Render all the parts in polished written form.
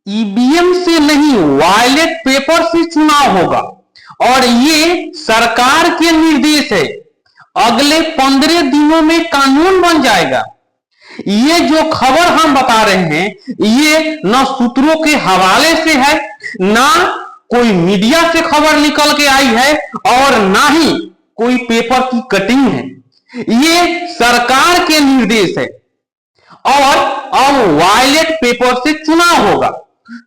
EVM से नहीं, ballot paper से चुनाव होगा और ये सरकार के निर्देश है। अगले 15 दिनों में कानून बन जाएगा। ये जो खबर हम बता रहे हैं ये न सूत्रों के हवाले से है, ना कोई मीडिया से खबर निकल के आई है और ना ही कोई पेपर की कटिंग है। ये सरकार के निर्देश है और अब बैलेट पेपर से चुनाव होगा।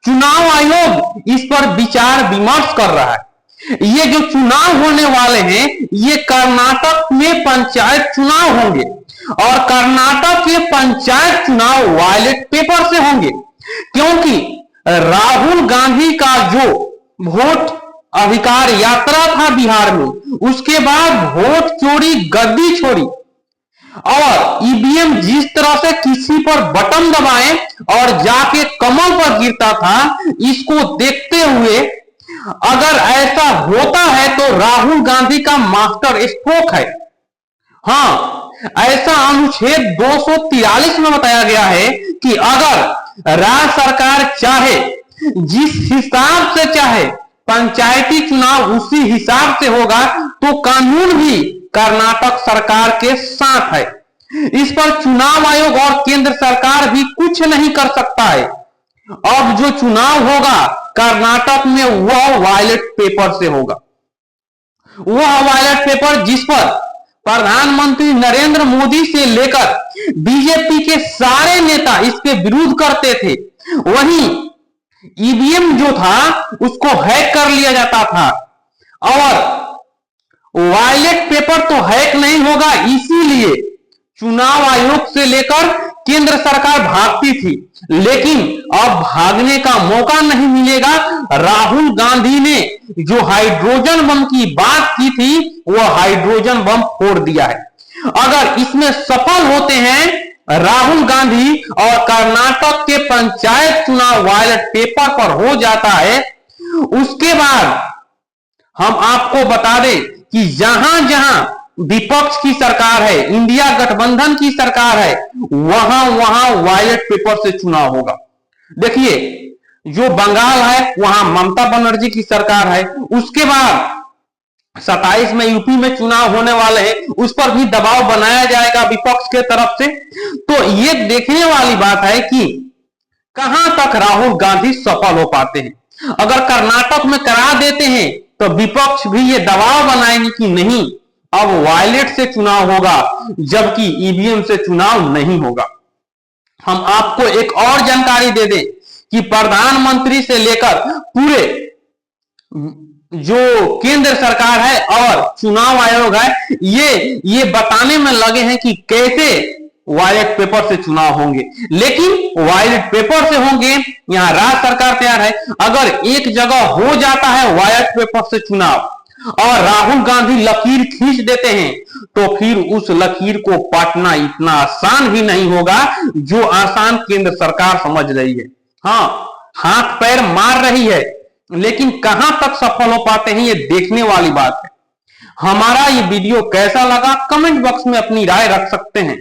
चुनाव आयोग इस पर विचार विमर्श कर रहा है। ये जो चुनाव होने वाले हैं ये कर्नाटक में पंचायत चुनाव होंगे और कर्नाटक के पंचायत चुनाव बैलेट पेपर से होंगे, क्योंकि राहुल गांधी का जो वोट अधिकार यात्रा था बिहार में, उसके बाद वोट चोरी गद्दी छोड़ी और ईवीएम जिस तरह से किसी पर बटन दबाएं और जाके कमल पर गिरता था, इसको देखते हुए अगर ऐसा होता है तो राहुल गांधी का मास्टर स्ट्रोक है। हाँ, ऐसा अनुच्छेद 243 में बताया गया है कि अगर राज्य सरकार चाहे, जिस हिसाब से चाहे पंचायती चुनाव उसी हिसाब से होगा, तो कानून भी कर्नाटक सरकार के साथ है। इस पर चुनाव आयोग और केंद्र सरकार भी कुछ नहीं कर सकता है। अब जो चुनाव होगा कर्नाटक में वह बैलेट पेपर से होगा। वह बैलेट पेपर जिस पर प्रधानमंत्री नरेंद्र मोदी से लेकर बीजेपी के सारे नेता इसके विरोध करते थे। वहीं ईवीएम जो था उसको हैक कर लिया जाता था और बैलेट पेपर तो हैक नहीं होगा, इसीलिए चुनाव आयोग से लेकर केंद्र सरकार भागती थी, लेकिन अब भागने का मौका नहीं मिलेगा। राहुल गांधी ने जो हाइड्रोजन बम की बात की थी वह हाइड्रोजन बम फोड़ दिया है। अगर इसमें सफल होते हैं राहुल गांधी और कर्नाटक के पंचायत चुनाव बैलेट पेपर पर हो जाता है, उसके बाद हम आपको बता दें कि जहां जहां विपक्ष की सरकार है, इंडिया गठबंधन की सरकार है, वहां वहां बैलेट पेपर से चुनाव होगा। देखिए, जो बंगाल है वहां ममता बनर्जी की सरकार है, उसके बाद 27 में यूपी में चुनाव होने वाले हैं, उस पर भी दबाव बनाया जाएगा विपक्ष के तरफ से। तो ये देखने वाली बात है कि कहां तक राहुल गांधी सफल हो पाते हैं। अगर कर्नाटक में करा देते हैं तो विपक्ष भी ये दबाव बनाएंगे कि नहीं, अब बैलेट से चुनाव होगा, जबकि ईवीएम से चुनाव नहीं होगा। हम आपको एक और जानकारी दे दें कि प्रधानमंत्री से लेकर पूरे जो केंद्र सरकार है और चुनाव आयोग है, ये बताने में लगे हैं कि कैसे बैलेट पेपर से चुनाव होंगे, लेकिन बैलेट पेपर से होंगे। यहां राज्य सरकार तैयार है। अगर एक जगह हो जाता है बैलेट पेपर से चुनाव और राहुल गांधी लकीर खींच देते हैं, तो फिर उस लकीर को पाटना इतना आसान भी नहीं होगा जो आसान केंद्र सरकार समझ रही है। हाँ, हाथ पैर मार रही है, लेकिन कहां तक सफल हो पाते हैं ये देखने वाली बात है। हमारा ये वीडियो कैसा लगा कमेंट बॉक्स में अपनी राय रख सकते हैं।